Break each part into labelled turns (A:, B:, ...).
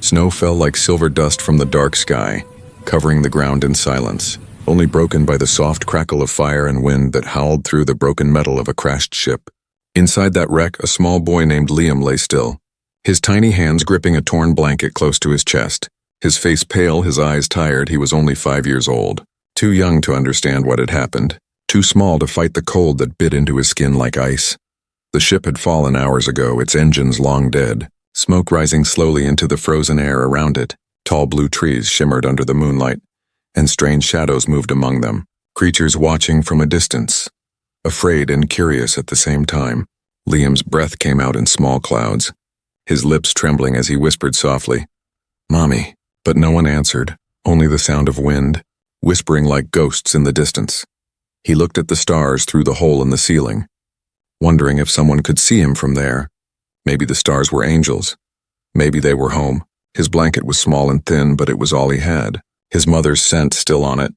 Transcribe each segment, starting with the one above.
A: Snow fell like silver dust from the dark sky, covering the ground in silence, only broken by the soft crackle of fire and wind that howled through the broken metal of a crashed ship. Inside that wreck, a small boy named Liam lay still, his tiny hands gripping a torn blanket close to his chest. His face pale, his eyes tired. He was only 5 years old, too young to understand what had happened, too small to fight the cold that bit into his skin like ice. The ship had fallen hours ago, its engines long dead, smoke rising slowly into the frozen air around it. Tall blue trees shimmered under the moonlight, and strange shadows moved among them, creatures watching from a distance, afraid and curious at the same time. Liam's breath came out in small clouds, his lips trembling as he whispered softly, "Mommy," but no one answered, only the sound of wind, whispering like ghosts in the distance. He looked at the stars through the hole in the ceiling, wondering if someone could see him from there. Maybe the stars were angels. Maybe they were home. His blanket was small and thin, but it was all he had, his mother's scent still on it.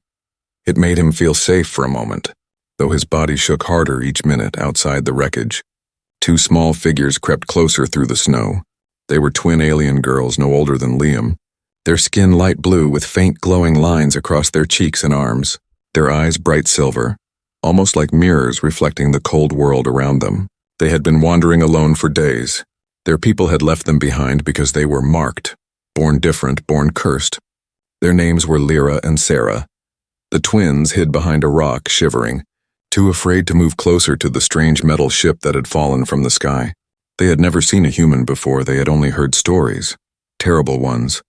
A: It made him feel safe for a moment, though his body shook harder each minute outside the wreckage. Two small figures crept closer through the snow. They were twin alien girls no older than Liam, their skin light blue with faint glowing lines across their cheeks and arms, their eyes bright silver, almost like mirrors reflecting the cold world around them. They had been wandering alone for days. Their people had left them behind because they were marked, born different, born cursed. Their names were Lyra and Sarah. The twins hid behind a rock, shivering, too afraid to move closer to the strange metal ship that had fallen from the sky. They had never seen a human before. They had only heard stories, terrible ones.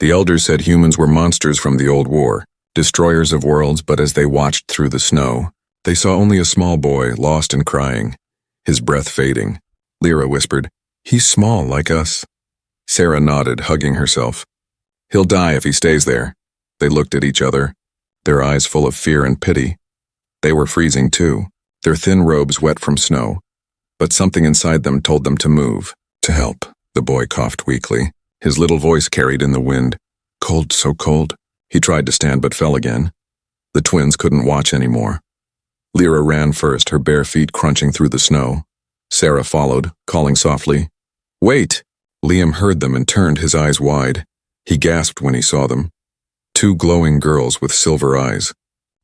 A: The elders said humans were monsters from the old war, destroyers of worlds, but as they watched through the snow, they saw only a small boy, lost and crying, his breath fading. Lyra whispered, "He's small like us." Sarah nodded, hugging herself. "He'll die if he stays there." They looked at each other, their eyes full of fear and pity. They were freezing too, their thin robes wet from snow, but something inside them told them to move, to help. The boy coughed weakly, his little voice carried in the wind. "Cold, so cold." He tried to stand but fell again. The twins couldn't watch anymore. Lyra ran first, her bare feet crunching through the snow. Sarah followed, calling softly, "Wait!" Liam heard them and turned, his eyes wide. He gasped when he saw them. Two glowing girls with silver eyes,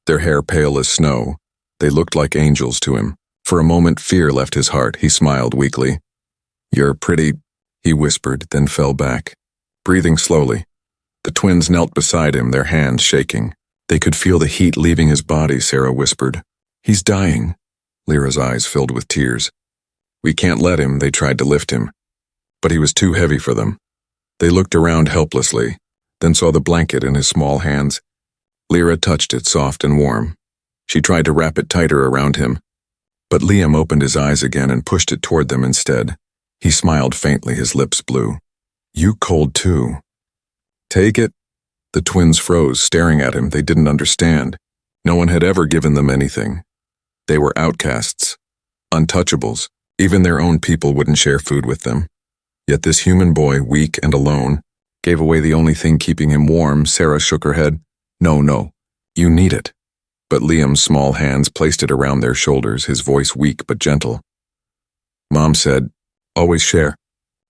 A: their hair pale as snow. They looked like angels to him. For a moment fear left his heart. He smiled weakly. "You're pretty," he whispered, then fell back, breathing slowly. The twins knelt beside him, their hands shaking. They could feel the heat leaving his body. Sarah whispered, "He's dying." Lyra's eyes filled with tears. "We can't let him." They tried to lift him, but he was too heavy for them. They looked around helplessly, then saw the blanket in his small hands. Lyra touched it, soft and warm. She tried to wrap it tighter around him, but Liam opened his eyes again and pushed it toward them instead. He smiled faintly, his lips blue. "You cold too." "Take it." The twins froze, staring at him. They didn't understand. No one had ever given them anything. They were outcasts, untouchables. Even their own people wouldn't share food with them. Yet this human boy, weak and alone, gave away the only thing keeping him warm. Sarah shook her head. No, you need it." But Liam's small hands placed it around their shoulders, his voice weak but gentle. "Mom said, always share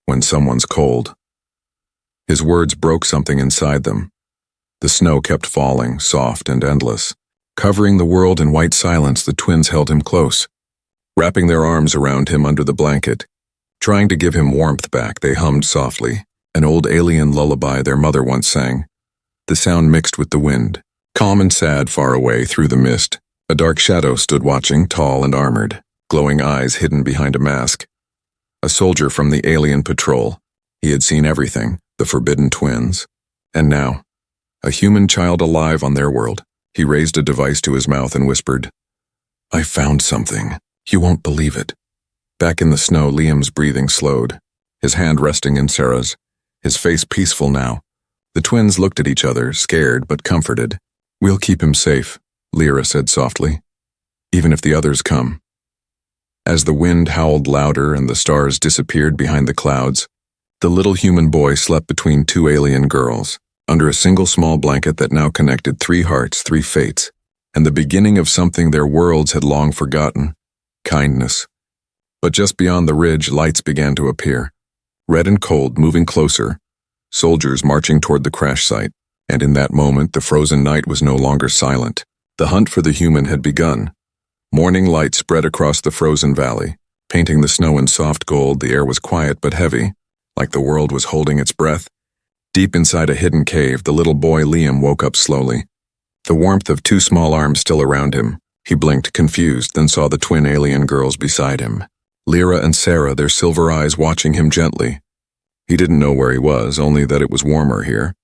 A: when someone's cold." His words broke something inside them. The snow kept falling, soft and endless. Covering the world in white silence, the twins held him close, wrapping their arms around him under the blanket. Trying to give him warmth back, they hummed softly, an old alien lullaby their mother once sang. The sound mixed with the wind. Calm and sad, far away through the mist, a dark shadow stood watching, tall and armored, glowing eyes hidden behind a mask. A soldier from the alien patrol. He had seen everything, the forbidden twins. And now, a human child alive on their world. He raised a device to his mouth and whispered, "I found something. You won't believe it." Back in the snow, Liam's breathing slowed, his hand resting in Sarah's, his face peaceful now. The twins looked at each other, scared but comforted. "We'll keep him safe," Lyra said softly, "even if the others come." As the wind howled louder and the stars disappeared behind the clouds, the little human boy slept between two alien girls, under a single small blanket that now connected 3 hearts, 3 fates, and the beginning of something their worlds had long forgotten, kindness. But just beyond the ridge, lights began to appear, red and cold, moving closer, soldiers marching toward the crash site, and in that moment the frozen night was no longer silent. The hunt for the human had begun. Morning light spread across the frozen valley, painting the snow in soft gold. The air was quiet but heavy, like the world was holding its breath. Deep inside a hidden cave, the little boy Liam woke up slowly. The warmth of two small arms still around him. He blinked, confused, then saw the twin alien girls beside him. Lyra and Sarah, their silver eyes watching him gently. He didn't know where he was, only that it was warmer here.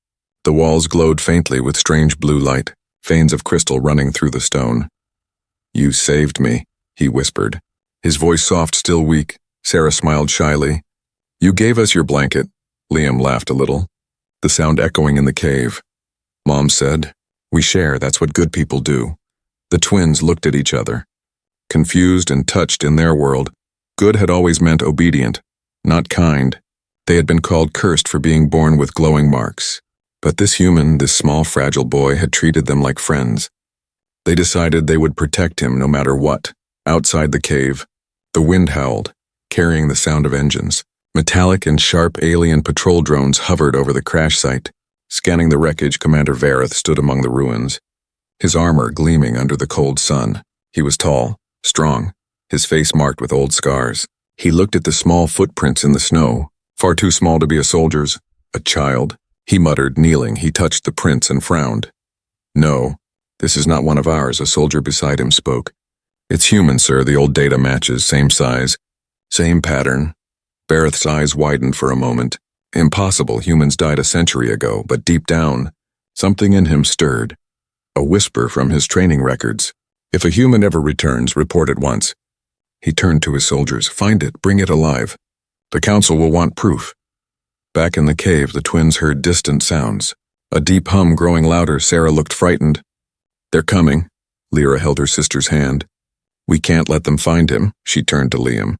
A: The walls glowed faintly with strange blue light, veins of crystal running through the stone. "You saved me," he whispered. His voice soft, still weak. Sarah smiled shyly. "You gave us your blanket." Liam laughed a little, the sound echoing in the cave. Mom said, "We share, that's what good people do." The twins looked at each other. Confused and touched in their world, good had always meant obedient, not kind. They had been called cursed for being born with glowing marks. But this human, this small fragile boy, had treated them like friends. They decided they would protect him no matter what. Outside the cave, the wind howled, carrying the sound of engines. Metallic and sharp alien patrol drones hovered over the crash site. Scanning the wreckage, Commander Vareth stood among the ruins, his armor gleaming under the cold sun. He was tall, strong, his face marked with old scars. He looked at the small footprints in the snow, far too small to be a soldier's, a child. He muttered, kneeling. He touched the prints and frowned. "No, this is not one of ours," a soldier beside him spoke. "It's human, sir. The old data matches, same size, same pattern." Vareth's eyes widened for a moment. Impossible, humans died a century ago, but deep down, something in him stirred. A whisper from his training records. "If a human ever returns, report at once." He turned to his soldiers. "Find it, bring it alive. The council will want proof." Back in the cave, the twins heard distant sounds. A deep hum growing louder. Sarah looked frightened. "They're coming." Lyra held her sister's hand. "We can't let them find him." She turned to Liam.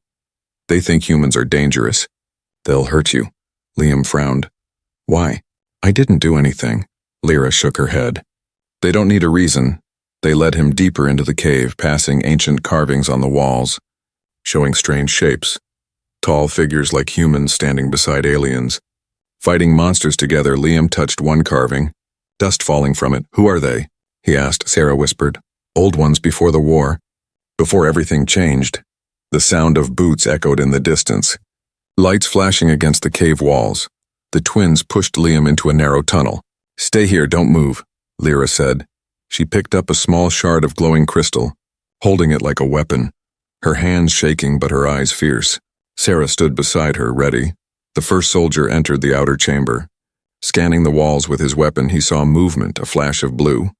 A: "They think humans are dangerous. They'll hurt you." Liam frowned. "Why?" "I didn't do anything." Lyra shook her head. "They don't need a reason." They led him deeper into the cave, passing ancient carvings on the walls, showing strange shapes. Tall figures like humans standing beside aliens. Fighting monsters together. Liam touched one carving, dust falling from it. "Who are they?" he asked. Sarah whispered. "Old ones before the war. Before everything changed." The sound of boots echoed in the distance. Lights flashing against the cave walls. The twins pushed Liam into a narrow tunnel. "Stay here, don't move," Lyra said. She picked up a small shard of glowing crystal, holding it like a weapon, her hands shaking but her eyes fierce. Sarah stood beside her, ready. The first soldier entered the outer chamber. Scanning the walls with his weapon, he saw movement, a flash of blue.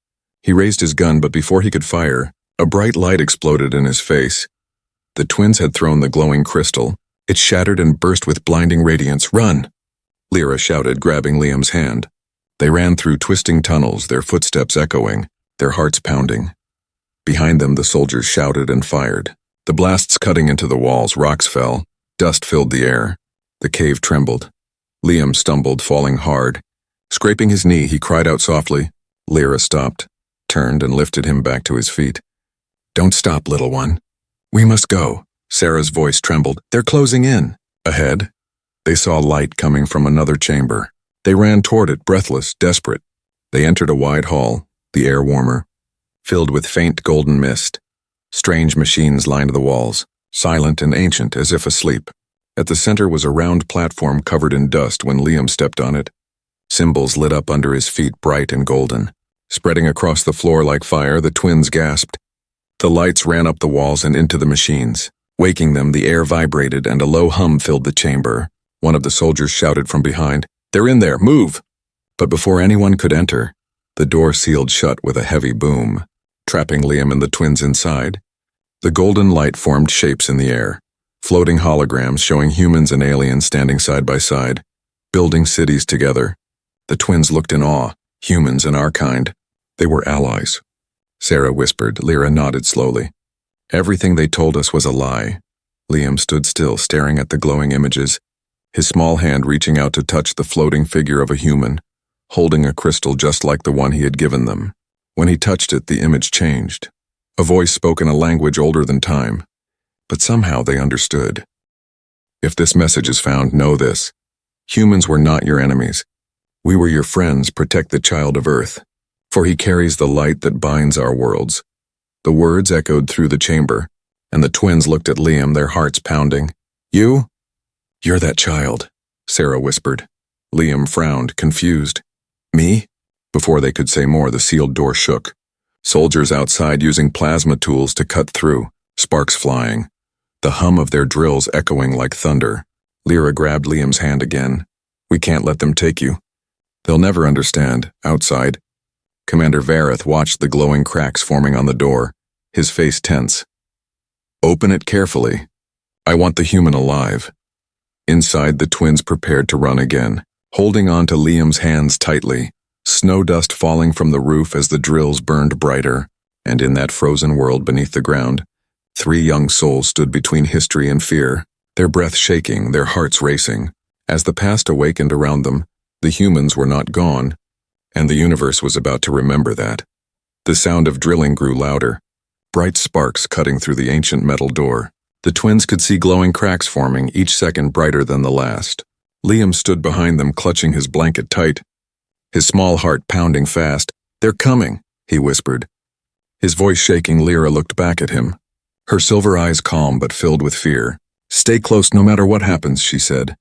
A: He raised his gun, but before he could fire, a bright light exploded in his face. The twins had thrown the glowing crystal. It shattered and burst with blinding radiance. "Run!" Lyra shouted, grabbing Liam's hand. They ran through twisting tunnels, their footsteps echoing, their hearts pounding. Behind them, the soldiers shouted and fired. The blasts cutting into the walls, rocks fell. Dust filled the air. The cave trembled. Liam stumbled, falling hard. Scraping his knee, he cried out softly. Lyra stopped, turned, and lifted him back to his feet. "Don't stop, little one. We must go." Sarah's voice trembled. "They're closing in." Ahead, they saw light coming from another chamber. They ran toward it, breathless, desperate. They entered a wide hall, the air warmer, filled with faint golden mist. Strange machines lined the walls, silent and ancient as if asleep. At the center was a round platform covered in dust. When Liam stepped on it, symbols lit up under his feet, bright and golden. Spreading across the floor like fire, the twins gasped. The lights ran up the walls and into the machines. Waking them, the air vibrated and a low hum filled the chamber. One of the soldiers shouted from behind, "They're in there, move!" But before anyone could enter, the door sealed shut with a heavy boom, trapping Liam and the twins inside. The golden light formed shapes in the air, floating holograms showing humans and aliens standing side by side, building cities together. The twins looked in awe, humans and our kind. They were allies. Sarah whispered. Lyra nodded slowly. Everything they told us was a lie. Liam stood still, staring at the glowing images, his small hand reaching out to touch the floating figure of a human, holding a crystal just like the one he had given them. When he touched it, the image changed. A voice spoke in a language older than time, but somehow they understood. "If this message is found, know this. Humans were not your enemies. We were your friends, protect the child of Earth, for he carries the light that binds our worlds. The words echoed through the chamber, and the twins looked at Liam, their hearts pounding. You? You're that child, Sarah whispered. Liam frowned, confused. Me? Before they could say more, the sealed door shook. Soldiers outside using plasma tools to cut through, sparks flying. The hum of their drills echoing like thunder. Lyra grabbed Liam's hand again. We can't let them take you. They'll never understand, outside. Commander Vareth watched the glowing cracks forming on the door, his face tense. Open it carefully. I want the human alive. Inside, the twins prepared to run again, holding on to Liam's hands tightly, snow dust falling from the roof as the drills burned brighter, and in that frozen world beneath the ground, 3 young souls stood between history and fear, their breath shaking, their hearts racing. As the past awakened around them, the humans were not gone, and the universe was about to remember that. The sound of drilling grew louder, bright sparks cutting through the ancient metal door. The twins could see glowing cracks forming, each second brighter than the last. Liam stood behind them, clutching his blanket tight, his small heart pounding fast. They're coming, he whispered. His voice shaking, Lyra looked back at him, her silver eyes calm but filled with fear. Stay close no matter what happens, she said.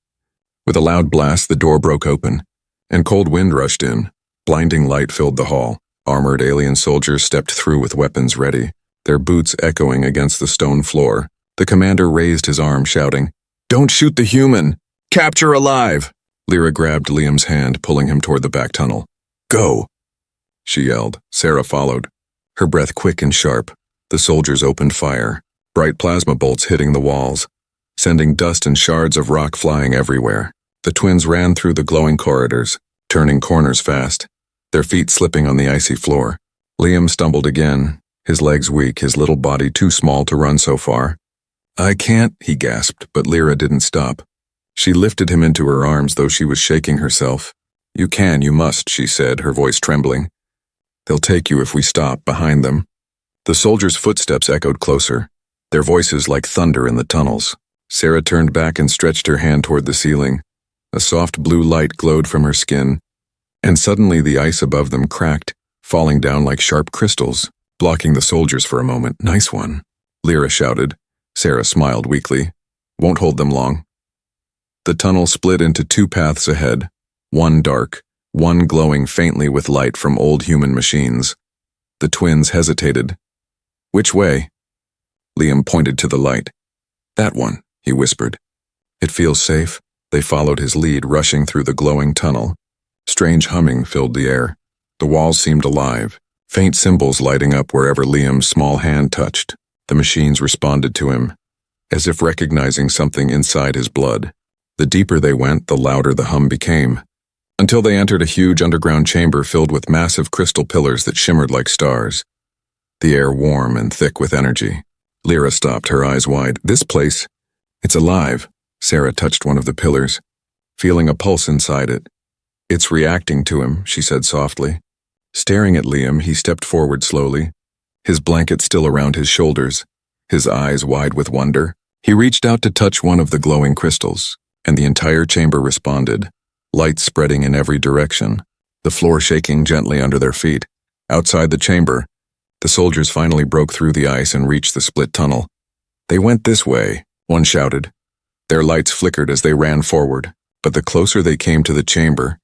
A: With a loud blast, the door broke open, and cold wind rushed in. Blinding light filled the hall. Armored alien soldiers stepped through with weapons ready, their boots echoing against the stone floor. The commander raised his arm, shouting, Don't shoot the human! Capture alive! Lyra grabbed Liam's hand, pulling him toward the back tunnel. Go! She yelled. Sarah followed, her breath quick and sharp. The soldiers opened fire, bright plasma bolts hitting the walls, sending dust and shards of rock flying everywhere. The twins ran through the glowing corridors, turning corners fast, their feet slipping on the icy floor. Liam stumbled again, his legs weak, his little body too small to run so far. I can't, he gasped, but Lyra didn't stop. She lifted him into her arms, though she was shaking herself. You can, you must, she said, her voice trembling. They'll take you if we stop behind them. The soldiers' footsteps echoed closer, their voices like thunder in the tunnels. Sarah turned back and stretched her hand toward the ceiling. A soft blue light glowed from her skin, and suddenly the ice above them cracked, falling down like sharp crystals, blocking the soldiers for a moment. Nice one, Lyra shouted. Sarah smiled weakly. Won't hold them long. The tunnel split into 2 paths ahead, one dark, one glowing faintly with light from old human machines. The twins hesitated. Which way? Liam pointed to the light. That one, he whispered. It feels safe. They followed his lead, rushing through the glowing tunnel. Strange humming filled the air. The walls seemed alive, faint symbols lighting up wherever Liam's small hand touched. The machines responded to him, as if recognizing something inside his blood. The deeper they went, the louder the hum became, until they entered a huge underground chamber filled with massive crystal pillars that shimmered like stars. The air warm and thick with energy. Lyra stopped, her eyes wide. This place, it's alive. Sarah touched one of the pillars, feeling a pulse inside it. It's reacting to him, she said softly. Staring at Liam, he stepped forward slowly, his blanket still around his shoulders, his eyes wide with wonder. He reached out to touch one of the glowing crystals, and the entire chamber responded, light spreading in every direction, the floor shaking gently under their feet. Outside the chamber, the soldiers finally broke through the ice and reached the split tunnel. They went this way, one shouted. Their lights flickered as they ran forward, but the closer they came to the chamber,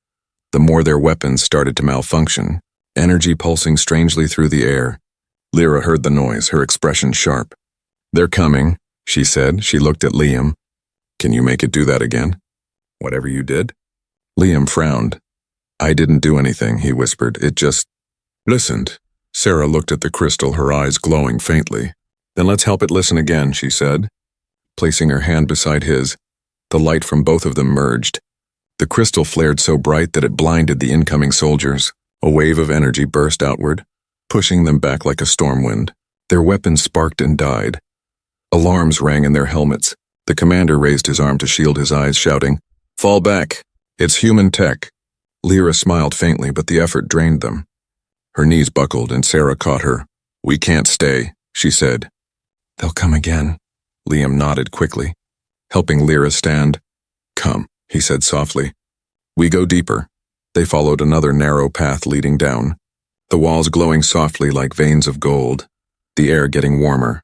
A: the more their weapons started to malfunction, energy pulsing strangely through the air. Lyra heard the noise, her expression sharp. They're coming, she said. She looked at Liam. Can you make it do that again? Whatever you did? Liam frowned. I didn't do anything, he whispered. It just listened. Sarah looked at the crystal, her eyes glowing faintly. Then let's help it listen again, she said. Placing her hand beside his, the light from both of them merged. The crystal flared so bright that it blinded the incoming soldiers. A wave of energy burst outward, pushing them back like a storm wind. Their weapons sparked and died. Alarms rang in their helmets. The commander raised his arm to shield his eyes, shouting, Fall back! It's human tech. Lyra smiled faintly, but the effort drained them. Her knees buckled, and Sarah caught her. We can't stay, she said. They'll come again. Liam nodded quickly, helping Lyra stand. Come, he said softly. We go deeper. They followed another narrow path leading down, the walls glowing softly like veins of gold, the air getting warmer,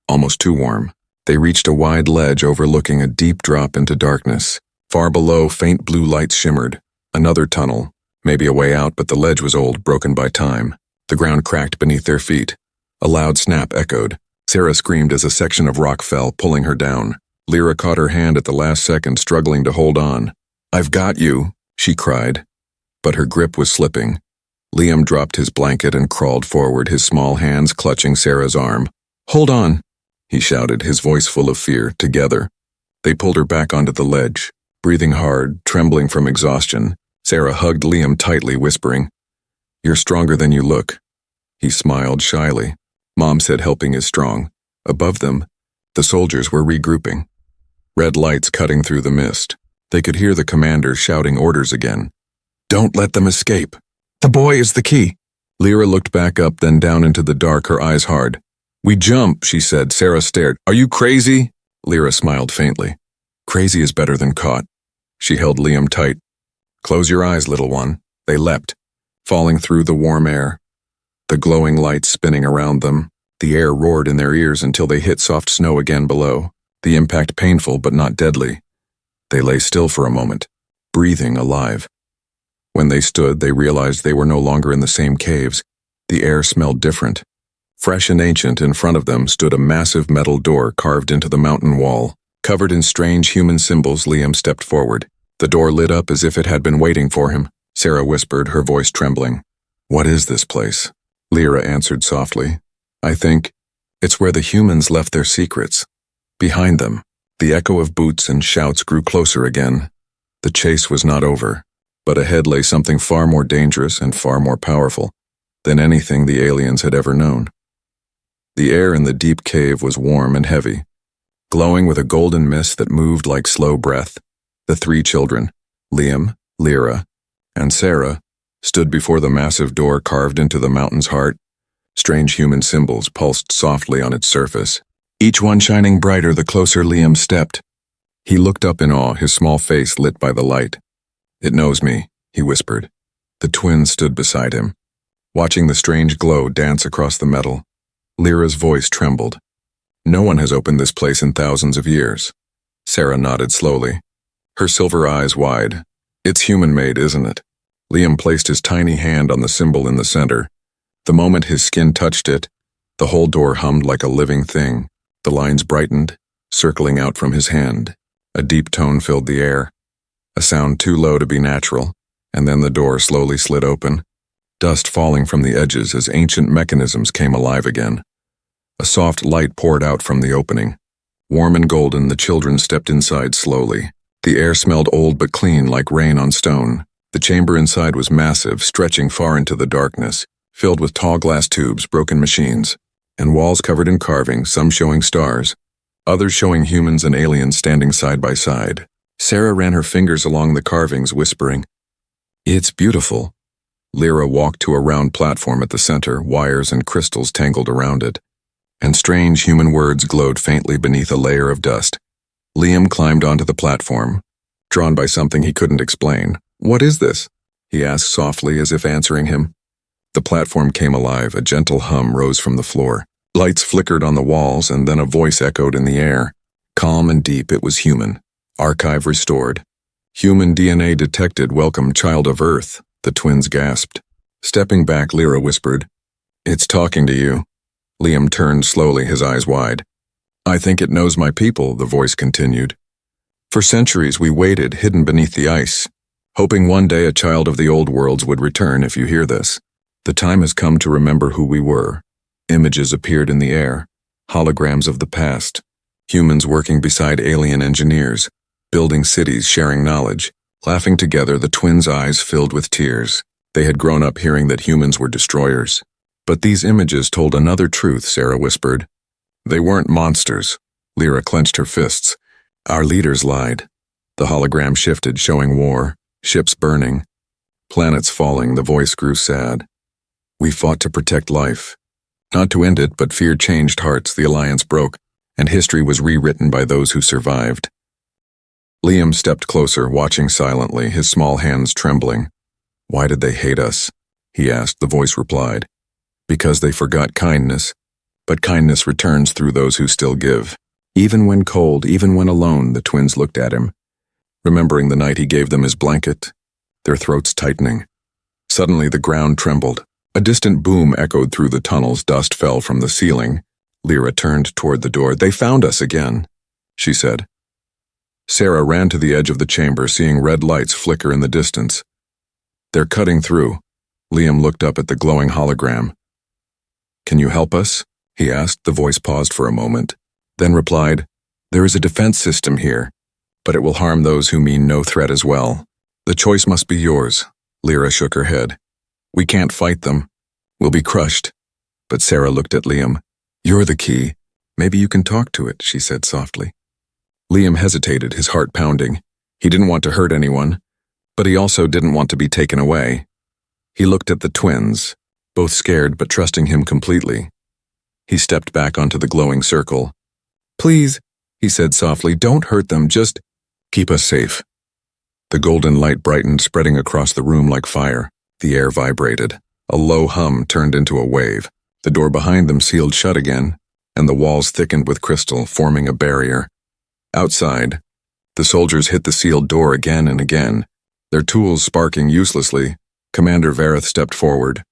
A: almost too warm. They reached a wide ledge overlooking a deep drop into darkness. Far below, faint blue lights shimmered. Another tunnel, maybe a way out, but the ledge was old, broken by time. The ground cracked beneath their feet. A loud snap echoed. Sarah screamed as a section of rock fell, pulling her down. Lyra caught her hand at the last second, struggling to hold on. "I've got you," she cried. But her grip was slipping. Liam dropped his blanket and crawled forward, his small hands clutching Sarah's arm. "Hold on," he shouted, his voice full of fear. Together, they pulled her back onto the ledge. Breathing hard, trembling from exhaustion, Sarah hugged Liam tightly, whispering, "You're stronger than you look." He smiled shyly. Mom said helping is strong. Above them, the soldiers were regrouping. Red lights cutting through the mist. They could hear the commanders shouting orders again. "Don't let them escape. The boy is the key." Lyra looked back up, then down into the dark, her eyes hard. "We jump," she said. Sarah stared. "Are you crazy?" Lyra smiled faintly. "Crazy is better than caught." She held Liam tight. "Close your eyes, little one." They leapt, falling through the warm air. The glowing lights spinning around them. The air roared in their ears until they hit soft snow again below, the impact painful but not deadly. They lay still for a moment, breathing, alive. When they stood, they realized they were no longer in the same caves. The air smelled different. Fresh and ancient, in front of them stood a massive metal door carved into the mountain wall. Covered in strange human symbols, Liam stepped forward. The door lit up as if it had been waiting for him. Sarah whispered, her voice trembling. "What is this place?" Lyra answered softly. "I think it's where the humans left their secrets." Behind them, the echo of boots and shouts grew closer again. The chase was not over, but ahead lay something far more dangerous and far more powerful than anything the aliens had ever known. The air in the deep cave was warm and heavy, glowing with a golden mist that moved like slow breath. The three children, Liam, Lyra, and Sarah, stood before the massive door carved into the mountain's heart. Strange human symbols pulsed softly on its surface, each one shining brighter the closer Liam stepped. He looked up in awe, his small face lit by the light. "It knows me," he whispered. The twins stood beside him, watching the strange glow dance across the metal. Lyra's voice trembled. "No one has opened this place in thousands of years." Sarah nodded slowly, her silver eyes wide. "It's human-made, isn't it?" Liam placed his tiny hand on the symbol in the center. The moment his skin touched it, the whole door hummed like a living thing. The lines brightened, circling out from his hand. A deep tone filled the air, a sound too low to be natural, and then the door slowly slid open, dust falling from the edges as ancient mechanisms came alive again. A soft light poured out from the opening. Warm and golden, the children stepped inside slowly. The air smelled old but clean, like rain on stone. The chamber inside was massive, stretching far into the darkness, filled with tall glass tubes, broken machines, and walls covered in carvings, some showing stars, others showing humans and aliens standing side by side. Sarah ran her fingers along the carvings, whispering, "It's beautiful." Lyra walked to a round platform at the center, wires and crystals tangled around it, and strange human words glowed faintly beneath a layer of dust. Liam climbed onto the platform, drawn by something he couldn't explain. "What is this?" he asked softly, as if answering him. The platform came alive, a gentle hum rose from the floor. Lights flickered on the walls, and then a voice echoed in the air. Calm and deep, it was human. Archive restored. "Human DNA detected, welcome, child of Earth," the twins gasped. Stepping back, Lyra whispered, "It's talking to you." Liam turned slowly, his eyes wide. "I think it knows my people," the voice continued. "For centuries we waited, hidden beneath the ice, hoping one day a child of the old worlds would return. If you hear this, the time has come to remember who we were." Images appeared in the air, holograms of the past, humans working beside alien engineers, building cities, sharing knowledge. Laughing together, the twins' eyes filled with tears. They had grown up hearing that humans were destroyers. But these images told another truth, Sarah whispered. "They weren't monsters." Lyra clenched her fists. "Our leaders lied." The hologram shifted, showing war, ships burning, planets falling. The voice grew sad. "We fought to protect life. Not to end it, but fear changed hearts. The alliance broke, and history was rewritten by those who survived." Liam stepped closer, watching silently, his small hands trembling. Why did they hate us? He asked. The voice replied. Because they forgot kindness. But kindness returns through those who still give. Even when cold, even when alone, the twins looked at him, remembering the night he gave them his blanket, their throats tightening. Suddenly the ground trembled. A distant boom echoed through the tunnels. Dust fell from the ceiling. Lyra turned toward the door. They found us again, she said. Sarah ran to the edge of the chamber, seeing red lights flicker in the distance. They're cutting through. Liam looked up at the glowing hologram. Can you help us? He asked. The voice paused for a moment, then replied, There is a defense system here, but it will harm those who mean no threat as well. The choice must be yours. Lyra shook her head. We can't fight them. We'll be crushed. But Sarah looked at Liam. You're the key. Maybe you can talk to it, she said softly. Liam hesitated, his heart pounding. He didn't want to hurt anyone, but he also didn't want to be taken away. He looked at the twins, both scared but trusting him completely. He stepped back onto the glowing circle. Please, he said softly, don't hurt them, just keep us safe. The golden light brightened, spreading across the room like fire. The air vibrated. A low hum turned into a wave. The door behind them sealed shut again, and the walls thickened with crystal, forming a barrier. Outside, the soldiers hit the sealed door again and again, their tools sparking uselessly. Commander Vareth stepped forward,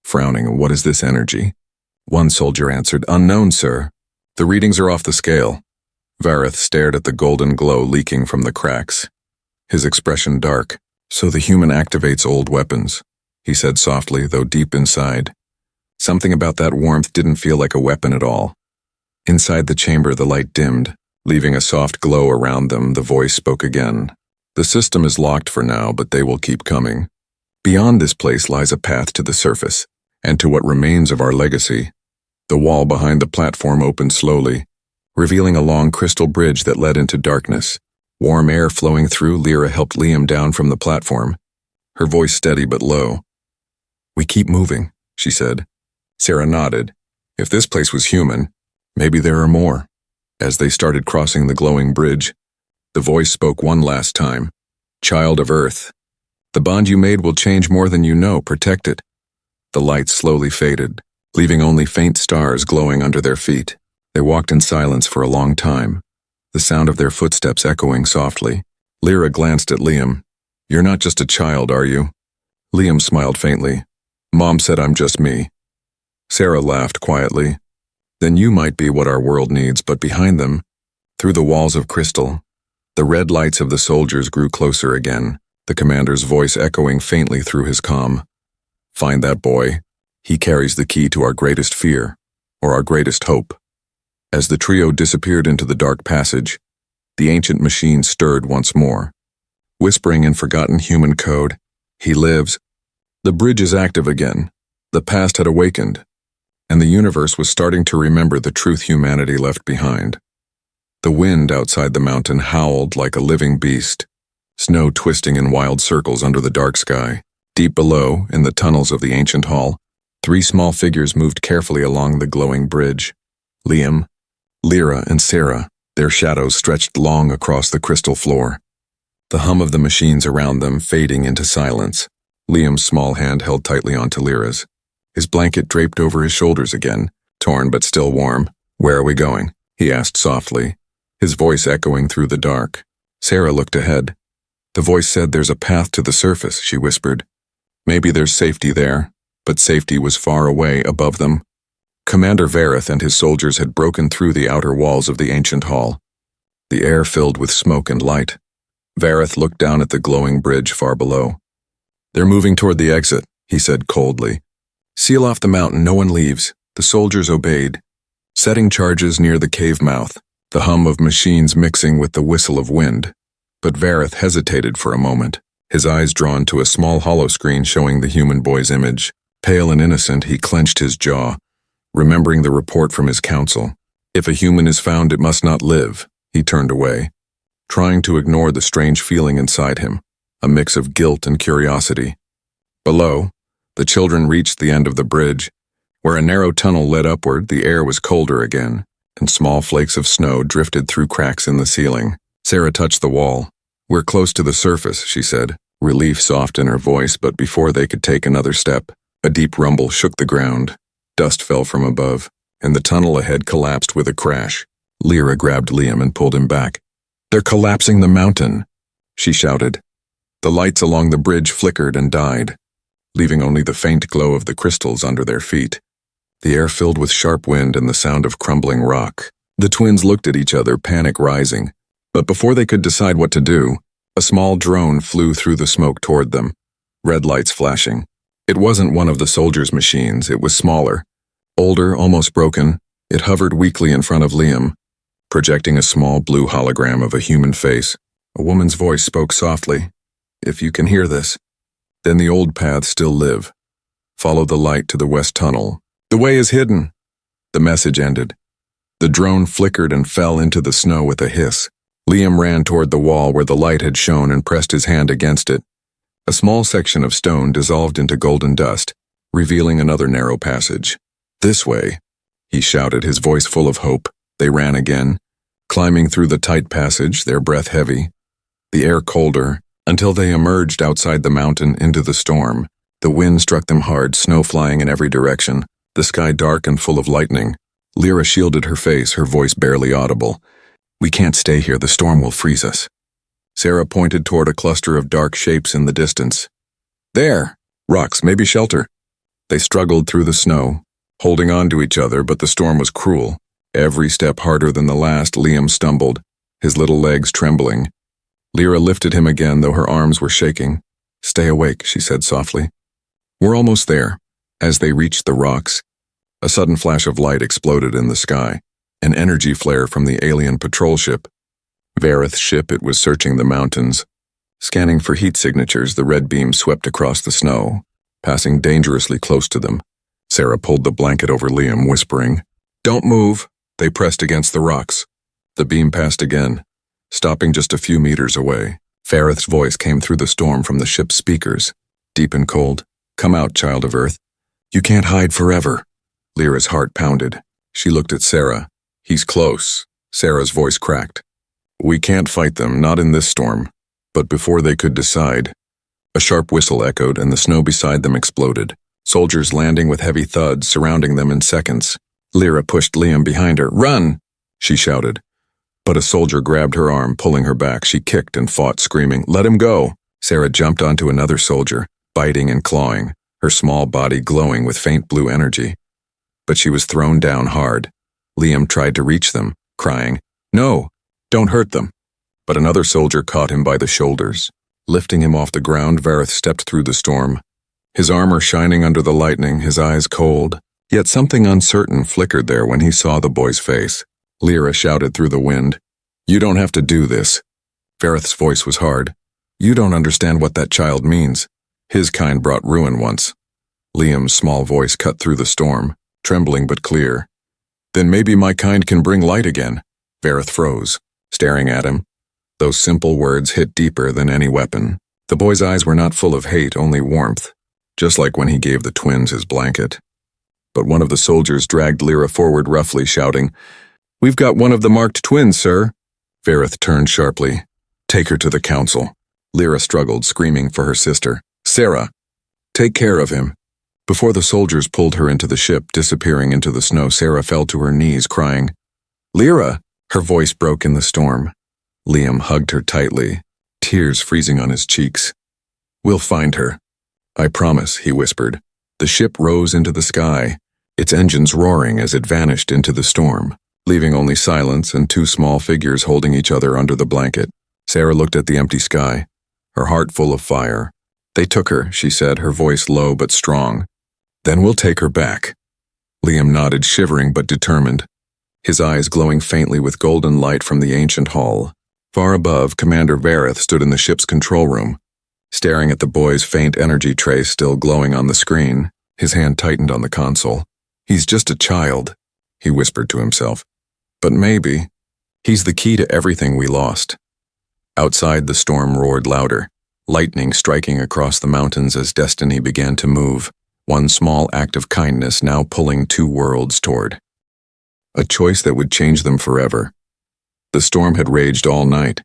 A: frowning. What is this energy? One soldier answered, Unknown, sir. The readings are off the scale. Vareth stared at the golden glow leaking from the cracks, his expression dark. So the human activates old weapons, he said softly, though deep inside, something about that warmth didn't feel like a weapon at all. Inside the chamber, the light dimmed, leaving a soft glow around them. The voice spoke again. The system is locked for now, but they will keep coming. Beyond this place lies a path to the surface, and to what remains of our legacy. The wall behind the platform opened slowly, revealing a long crystal bridge that led into darkness. Warm air flowing through. Lyra helped Liam down from the platform, her voice steady but low. We keep moving, she said. Sarah nodded. If this place was human, maybe there are more. As they started crossing the glowing bridge, the voice spoke one last time. Child of Earth, the bond you made will change more than you know. Protect it. The lights slowly faded, leaving only faint stars glowing under their feet. They walked in silence for a long time, the sound of their footsteps echoing softly. Lyra glanced at Liam. You're not just a child, are you? Liam smiled faintly. Mom said I'm just me. Sarah laughed quietly. Then you might be what our world needs, but behind them, through the walls of crystal, the red lights of the soldiers grew closer again, the commander's voice echoing faintly through his comm. Find that boy. He carries the key to our greatest fear, or our greatest hope. As the trio disappeared into the dark passage, the ancient machine stirred once more, whispering in forgotten human code, He lives. The bridge is active again. The past had awakened, and the universe was starting to remember the truth humanity left behind. The wind outside the mountain howled like a living beast, snow twisting in wild circles under the dark sky. Deep below, in the tunnels of the ancient hall, 3 small figures moved carefully along the glowing bridge. Liam, Lyra, and Sarah, their shadows stretched long across the crystal floor. The hum of the machines around them fading into silence. Liam's small hand held tightly onto Lyra's. His blanket draped over his shoulders again, torn but still warm. Where are we going? He asked softly, his voice echoing through the dark. Sarah looked ahead. The voice said, There's a path to the surface, she whispered. Maybe there's safety there, but safety was far away above them. Commander Vareth and his soldiers had broken through the outer walls of the ancient hall. The air filled with smoke and light. Vareth looked down at the glowing bridge far below. They're moving toward the exit, he said coldly. Seal off the mountain, no one leaves. The soldiers obeyed, setting charges near the cave mouth, the hum of machines mixing with the whistle of wind. But Vareth hesitated for a moment, his eyes drawn to a small holoscreen showing the human boy's image. Pale and innocent, he clenched his jaw, remembering the report from his council. If a human is found, it must not live. He turned away, trying to ignore the strange feeling inside him, a mix of guilt and curiosity. Below, the children reached the end of the bridge. Where a narrow tunnel led upward, the air was colder again, and small flakes of snow drifted through cracks in the ceiling. Sarah touched the wall. We're close to the surface, she said. relief soft in her voice, but before they could take another step, a deep rumble shook the ground. Dust fell from above, and the tunnel ahead collapsed with a crash. Lyra grabbed Liam and pulled him back. "They're collapsing the mountain," she shouted. The lights along the bridge flickered and died, leaving only the faint glow of the crystals under their feet. The air filled with sharp wind and the sound of crumbling rock. The twins looked at each other, panic rising. But before they could decide what to do, a small drone flew through the smoke toward them, red lights flashing. It wasn't one of the soldiers' machines, it was smaller. Older, almost broken, it hovered weakly in front of Liam, projecting a small blue hologram of a human face. A woman's voice spoke softly. "If you can hear this, then the old paths still live. Follow the light to the west tunnel. The way is hidden." The message ended. The drone flickered and fell into the snow with a hiss. Liam ran toward the wall where the light had shone and pressed his hand against it. A small section of stone dissolved into golden dust, revealing another narrow passage. "This way," he shouted, his voice full of hope. They ran again, climbing through the tight passage, their breath heavy, the air colder, until they emerged outside the mountain into the storm. The wind struck them hard, snow flying in every direction, the sky dark and full of lightning. Lyra shielded her face, her voice barely audible. "We can't stay here, the storm will freeze us." Sarah pointed toward a cluster of dark shapes in the distance. "There! Rocks, maybe shelter." They struggled through the snow, holding on to each other, but the storm was cruel. Every step harder than the last, Liam stumbled, his little legs trembling. Lyra lifted him again, though her arms were shaking. "Stay awake," she said softly. "We're almost there." As they reached the rocks, a sudden flash of light exploded in the sky, an energy flare from the alien patrol ship. Vareth's ship, it was searching the mountains. Scanning for heat signatures, the red beam swept across the snow, passing dangerously close to them. Sarah pulled the blanket over Liam, whispering, "Don't move." They pressed against the rocks. The beam passed again, stopping just a few meters away. Vareth's voice came through the storm from the ship's speakers, deep and cold. "Come out, child of Earth. You can't hide forever." Lyra's heart pounded. She looked at Sarah. "He's close." Sarah's voice cracked. "We can't fight them, not in this storm." But before they could decide, a sharp whistle echoed and the snow beside them exploded. Soldiers landing with heavy thuds, surrounding them in seconds. Lyra pushed Liam behind her. "Run!" she shouted. But a soldier grabbed her arm, pulling her back. She kicked and fought, screaming, "Let him go!" Sarah jumped onto another soldier, biting and clawing, her small body glowing with faint blue energy. But she was thrown down hard. Liam tried to reach them, crying, "No, don't hurt them." But another soldier caught him by the shoulders. Lifting him off the ground, Vareth stepped through the storm, his armor shining under the lightning, his eyes cold. Yet something uncertain flickered there when he saw the boy's face. Lyra shouted through the wind, "You don't have to do this." Vareth's voice was hard. "You don't understand what that child means. His kind brought ruin once." Liam's small voice cut through the storm, trembling but clear. "Then maybe my kind can bring light again." Vareth froze, staring at him. Those simple words hit deeper than any weapon. The boy's eyes were not full of hate, only warmth, just like when he gave the twins his blanket. But one of the soldiers dragged Lyra forward roughly, shouting, "We've got one of the marked twins, sir." Vareth turned sharply. "Take her to the council." Lyra struggled, screaming for her sister. "Sarah, take care of him." Before the soldiers pulled her into the ship, disappearing into the snow, Sarah fell to her knees, crying, "Lyra!" Her voice broke in the storm. Liam hugged her tightly, tears freezing on his cheeks. "We'll find her. I promise," he whispered. The ship rose into the sky, its engines roaring as it vanished into the storm, leaving only silence and two small figures holding each other under the blanket. Sarah looked at the empty sky, her heart full of fire. "They took her," she said, her voice low but strong. "Then we'll take her back." Liam nodded, shivering but determined, his eyes glowing faintly with golden light from the ancient hall. Far above, Commander Vareth stood in the ship's control room, staring at the boy's faint energy trace still glowing on the screen. His hand tightened on the console. "He's just a child," he whispered to himself. "But maybe he's the key to everything we lost." Outside, the storm roared louder, lightning striking across the mountains as destiny began to move, one small act of kindness now pulling two worlds toward a choice that would change them forever. The storm had raged all night,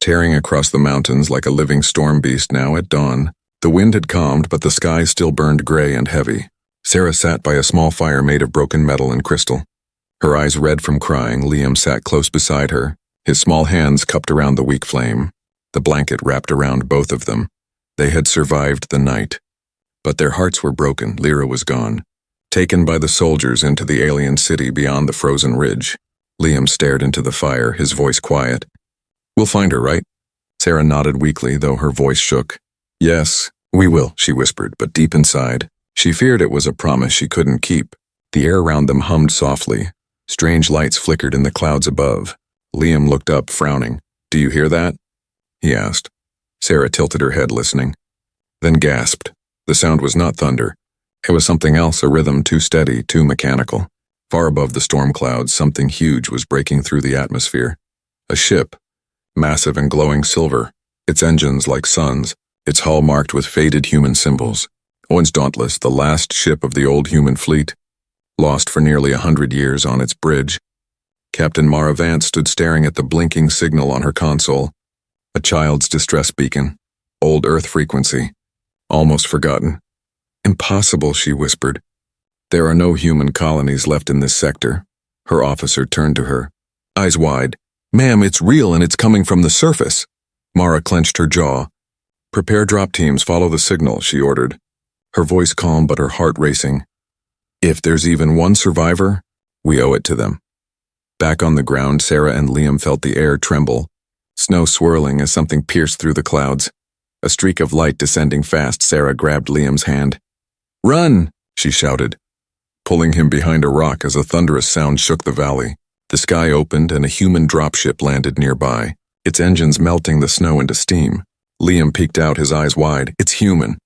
A: tearing across the mountains like a living storm beast now at dawn. The wind had calmed, but the sky still burned gray and heavy. Sarah sat by a small fire made of broken metal and crystal. Her eyes red from crying, Liam sat close beside her, his small hands cupped around the weak flame. The blanket wrapped around both of them. They had survived the night. But their hearts were broken. Lyra was gone, taken by the soldiers into the alien city beyond the frozen ridge. Liam stared into the fire, his voice quiet. "We'll find her, right?" Sarah nodded weakly, though her voice shook. "Yes, we will," she whispered, but deep inside, she feared it was a promise she couldn't keep. The air around them hummed softly. Strange lights flickered in the clouds above. Liam looked up, frowning. "Do you hear that?" he asked. Sarah tilted her head, listening, then gasped. The sound was not thunder. It was something else, a rhythm too steady, too mechanical. Far above the storm clouds, something huge was breaking through the atmosphere. A ship, massive and glowing silver, its engines like suns, its hull marked with faded human symbols. Once dauntless, the last ship of the old human fleet, lost for nearly 100 years on its bridge. Captain Mara Vance stood staring at the blinking signal on her console. A child's distress beacon, old Earth frequency, almost forgotten. "Impossible," she whispered. "There are no human colonies left in this sector." Her officer turned to her, eyes wide. "Ma'am, it's real and it's coming from the surface." Mara clenched her jaw. "Prepare drop teams, follow the signal," she ordered, her voice calm but her heart racing. "If there's even one survivor, we owe it to them." Back on the ground, Sarah and Liam felt the air tremble, snow swirling as something pierced through the clouds. A streak of light descending fast, Sarah grabbed Liam's hand. "Run!" she shouted, pulling him behind a rock as a thunderous sound shook the valley. The sky opened and a human dropship landed nearby, its engines melting the snow into steam. Liam peeked out, his eyes wide. "It's human,"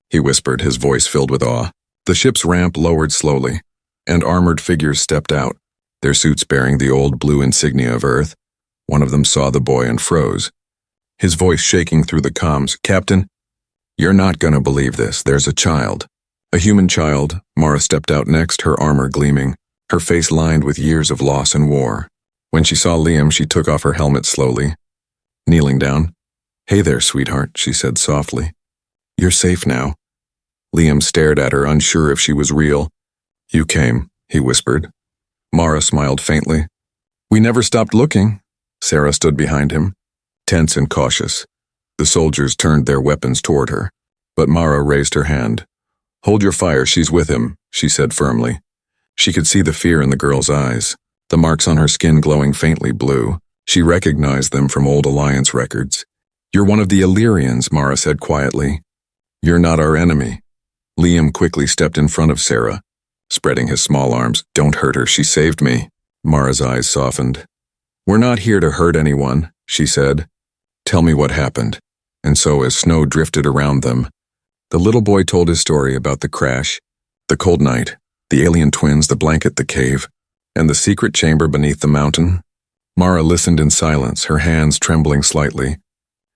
A: he whispered, his voice filled with awe. The ship's ramp lowered slowly, and armored figures stepped out, their suits bearing the old blue insignia of Earth. One of them saw the boy and froze, his voice shaking through the comms. "Captain, you're not gonna believe this. There's a child." A human child. Mara stepped out next, her armor gleaming, her face lined with years of loss and war. When she saw Liam, she took off her helmet slowly, kneeling down. "Hey there, sweetheart," she said softly. "You're safe now." Liam stared at her, unsure if she was real. "You came," he whispered. Mara smiled faintly. "We never stopped looking." Sarah stood behind him, tense and cautious. The soldiers turned their weapons toward her, but Mara raised her hand. "Hold your fire, she's with him," she said firmly. She could see the fear in the girl's eyes, the marks on her skin glowing faintly blue. She recognized them from old Alliance records. "You're one of the Illyrians," Mara said quietly. "You're not our enemy." Liam quickly stepped in front of Sarah, spreading his small arms. "Don't hurt her, she saved me." Mara's eyes softened. "We're not here to hurt anyone," she said. "Tell me what happened." And so, as snow drifted around them, the little boy told his story about the crash, the cold night, the alien twins, the blanket, the cave, and the secret chamber beneath the mountain. Mara listened in silence, her hands trembling slightly.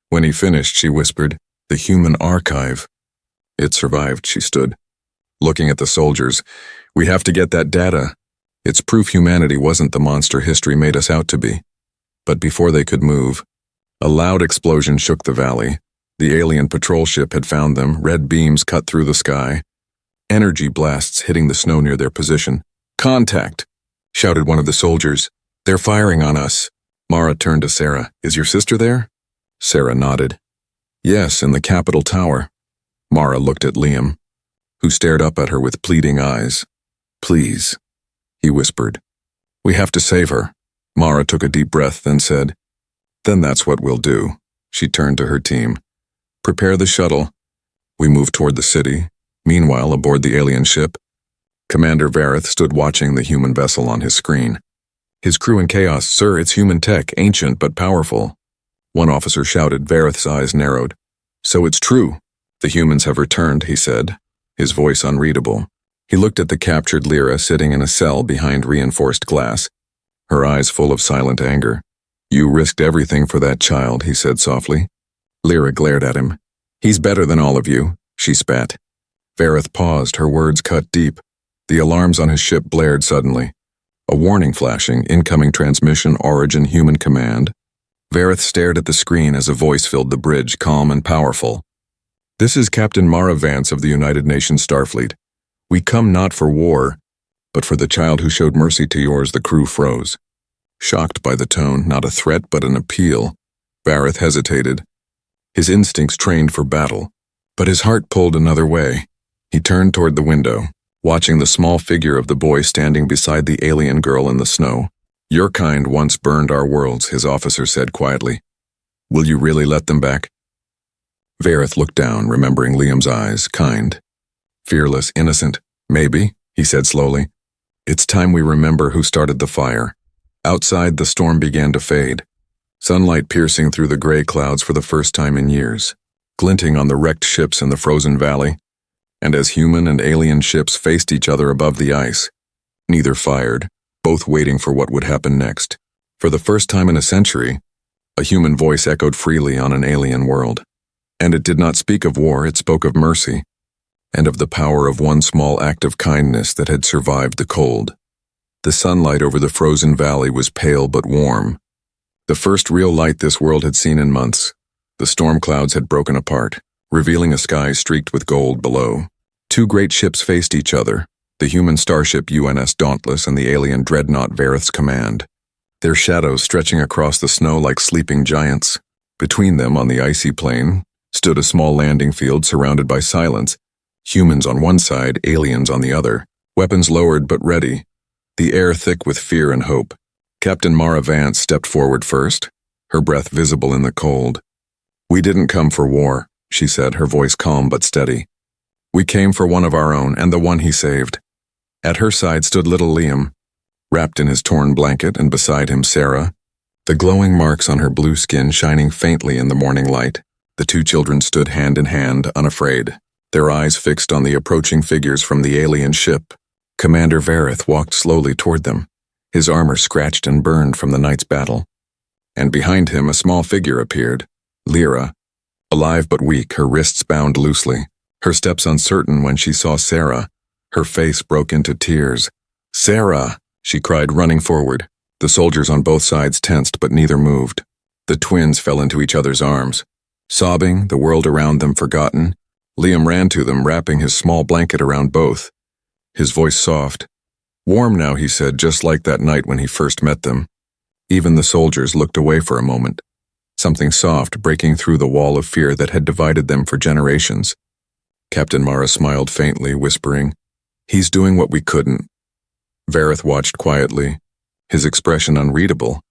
A: When he finished, she whispered, "The human archive." "It survived," she stood, looking at the soldiers. "We have to get that data. It's proof humanity wasn't the monster history made us out to be." But before they could move, a loud explosion shook the valley. The alien patrol ship had found them, red beams cut through the sky, energy blasts hitting the snow near their position. "Contact!" shouted one of the soldiers. "They're firing on us." Mara turned to Sarah. "Is your sister there?" Sarah nodded. "Yes, in the Capitol Tower." Mara looked at Liam, who stared up at her with pleading eyes. "Please," he whispered. "We have to save her." Mara took a deep breath, then said, "Then that's what we'll do." She turned to her team. "Prepare the shuttle." We moved toward the city. Meanwhile, aboard the alien ship, Commander Vareth stood watching the human vessel on his screen. His crew in chaos. "Sir, it's human tech, ancient but powerful." One officer shouted. Vareth's eyes narrowed. "So it's true. The humans have returned," he said, his voice unreadable. He looked at the captured Lyra sitting in a cell behind reinforced glass, her eyes full of silent anger. "You risked everything for that child," he said softly. Lyra glared at him. "He's better than all of you," she spat. Vareth paused, her words cut deep. The alarms on his ship blared suddenly. A warning flashing, incoming transmission, origin human command. Vareth stared at the screen as a voice filled the bridge, calm and powerful. "This is Captain Mara Vance of the United Nations Starfleet. We come not for war, but for the child who showed mercy to yours." The crew froze. Shocked by the tone, not a threat but an appeal, Vareth hesitated. His instincts trained for battle, but his heart pulled another way. He turned toward the window, watching the small figure of the boy standing beside the alien girl in the snow. "Your kind once burned our worlds," his officer said quietly. "Will you really let them back?" Vareth looked down, remembering Liam's eyes, kind, fearless, innocent. "Maybe," he said slowly. "It's time we remember who started the fire." Outside, the storm began to fade, sunlight piercing through the gray clouds for the first time in years, glinting on the wrecked ships in the frozen valley. And as human and alien ships faced each other above the ice, neither fired, both waiting for what would happen next. For the first time in a century, a human voice echoed freely on an alien world. And it did not speak of war, it spoke of mercy, and of the power of one small act of kindness that had survived the cold. The sunlight over the frozen valley was pale but warm. The first real light this world had seen in months. The storm clouds had broken apart, revealing a sky streaked with gold below. Two great ships faced each other, the human starship UNS Dauntless and the alien dreadnought Vareth's command, their shadows stretching across the snow like sleeping giants. Between them, on the icy plain, stood a small landing field surrounded by silence, humans on one side, aliens on the other, weapons lowered but ready, the air thick with fear and hope. Captain Mara Vance stepped forward first, her breath visible in the cold. "We didn't come for war," she said, her voice calm but steady. "We came for one of our own, and the one he saved." At her side stood little Liam, wrapped in his torn blanket, and beside him Sarah, the glowing marks on her blue skin shining faintly in the morning light. The two children stood hand in hand, unafraid, their eyes fixed on the approaching figures from the alien ship. Commander Vareth walked slowly toward them, his armor scratched and burned from the night's battle. And behind him a small figure appeared, Lyra, alive but weak, her wrists bound loosely, her steps uncertain. When she saw Sarah, her face broke into tears. "Sarah!" she cried, running forward. The soldiers on both sides tensed, but neither moved. The twins fell into each other's arms. Sobbing, the world around them forgotten, Liam ran to them, wrapping his small blanket around both. His voice soft. "Warm now," he said, just like that night when he first met them. Even the soldiers looked away for a moment, something soft breaking through the wall of fear that had divided them for generations. Captain Mara smiled faintly, whispering, "He's doing what we couldn't." Vareth watched quietly, his expression unreadable,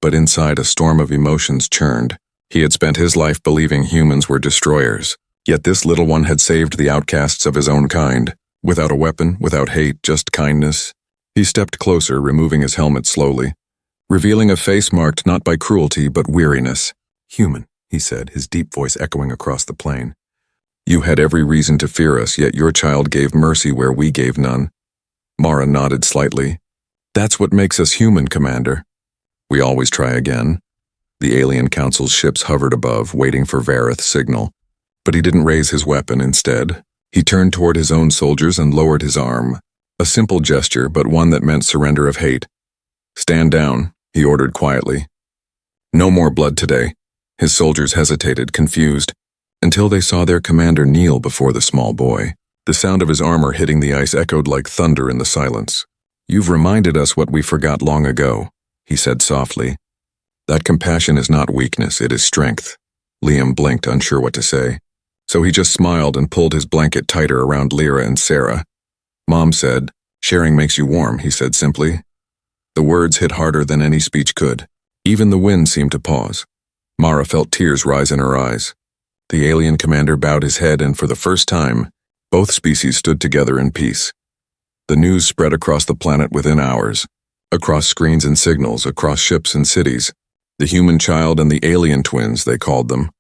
A: but inside a storm of emotions churned. He had spent his life believing humans were destroyers, yet this little one had saved the outcasts of his own kind. Without a weapon, without hate, just kindness. He stepped closer, removing his helmet slowly, revealing a face marked not by cruelty but weariness. "Human," he said, his deep voice echoing across the plain. "You had every reason to fear us, yet your child gave mercy where we gave none." Mara nodded slightly. "That's what makes us human, Commander." "We always try again." The alien council's ships hovered above, waiting for Vareth's signal. But he didn't raise his weapon. Instead, he turned toward his own soldiers and lowered his arm. A simple gesture, but one that meant surrender of hate. "Stand down," he ordered quietly. "No more blood today." His soldiers hesitated, confused, until they saw their commander kneel before the small boy. The sound of his armor hitting the ice echoed like thunder in the silence. "You've reminded us what we forgot long ago," he said softly. "That compassion is not weakness, it is strength." Liam blinked, unsure what to say. So he just smiled and pulled his blanket tighter around Lyra and Sarah. "Mom said, 'Sharing makes you warm,'" he said simply. The words hit harder than any speech could. Even the wind seemed to pause. Mara felt tears rise in her eyes. The alien commander bowed his head, and for the first time, both species stood together in peace. The news spread across the planet within hours, across screens and signals, across ships and cities. The human child and the alien twins, they called them.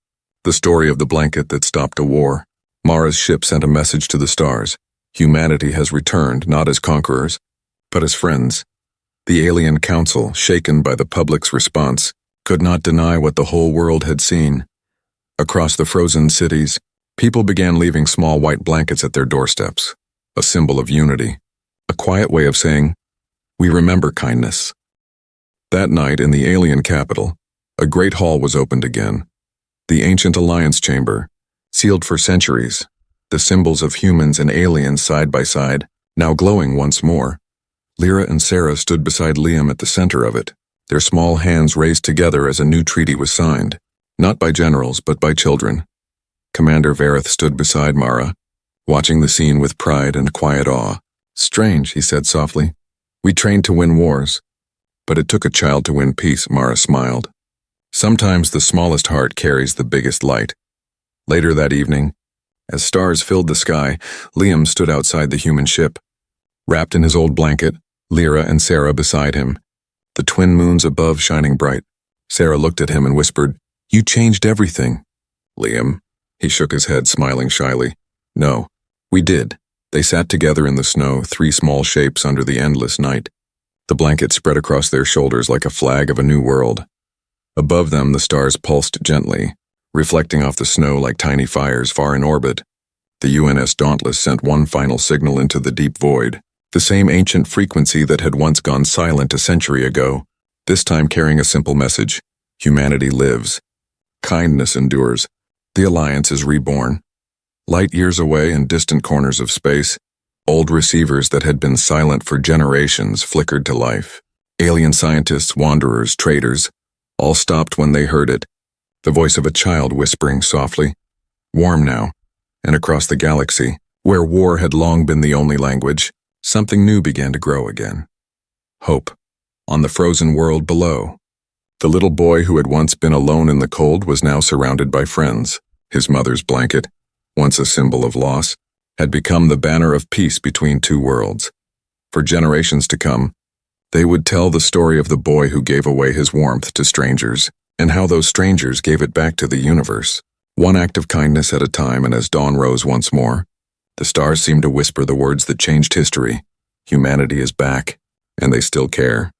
A: The story of the blanket that stopped a war. Mara's ship sent a message to the stars. Humanity has returned, not as conquerors, but as friends. The alien council, shaken by the public's response, could not deny what the whole world had seen. Across the frozen cities, people began leaving small white blankets at their doorsteps, a symbol of unity, a quiet way of saying, "We remember kindness." That night in the alien capital, A great hall was opened again. The ancient alliance chamber, sealed for centuries, the symbols of humans and aliens side by side, now glowing once more. Lyra and Sarah stood beside Liam at the center of it, their small hands raised together as a new treaty was signed, not by generals but by children. Commander Vareth stood beside Mara, watching the scene with pride and quiet awe. "Strange," he said softly. "We trained to win wars, but it took a child to win peace," Mara smiled. "Sometimes the smallest heart carries the biggest light." Later that evening, as stars filled the sky, Liam stood outside the human ship. Wrapped in his old blanket, Lyra and Sarah beside him, the twin moons above shining bright. Sarah looked at him and whispered, "You changed everything." "Liam?" He shook his head, smiling shyly. "No, we did." They sat together in the snow, three small shapes under the endless night. The blanket spread across their shoulders like a flag of a new world. Above them, the stars pulsed gently, reflecting off the snow like tiny fires far in orbit. The UNS Dauntless sent one final signal into the deep void, the same ancient frequency that had once gone silent a century ago, this time carrying a simple message: humanity lives. Kindness endures. The Alliance is reborn. Light years away in distant corners of space, old receivers that had been silent for generations flickered to life. Alien scientists, wanderers, traders, all stopped when they heard it, the voice of a child whispering softly. Warm now, and across the galaxy, where war had long been the only language, something new began to grow again. Hope. On the frozen world below. The little boy who had once been alone in the cold was now surrounded by friends. His mother's blanket, once a symbol of loss, had become the banner of peace between two worlds. For generations to come, they would tell the story of the boy who gave away his warmth to strangers, and how those strangers gave it back to the universe. One act of kindness at a time, and as dawn rose once more, the stars seemed to whisper the words that changed history. Humanity is back, and they still care.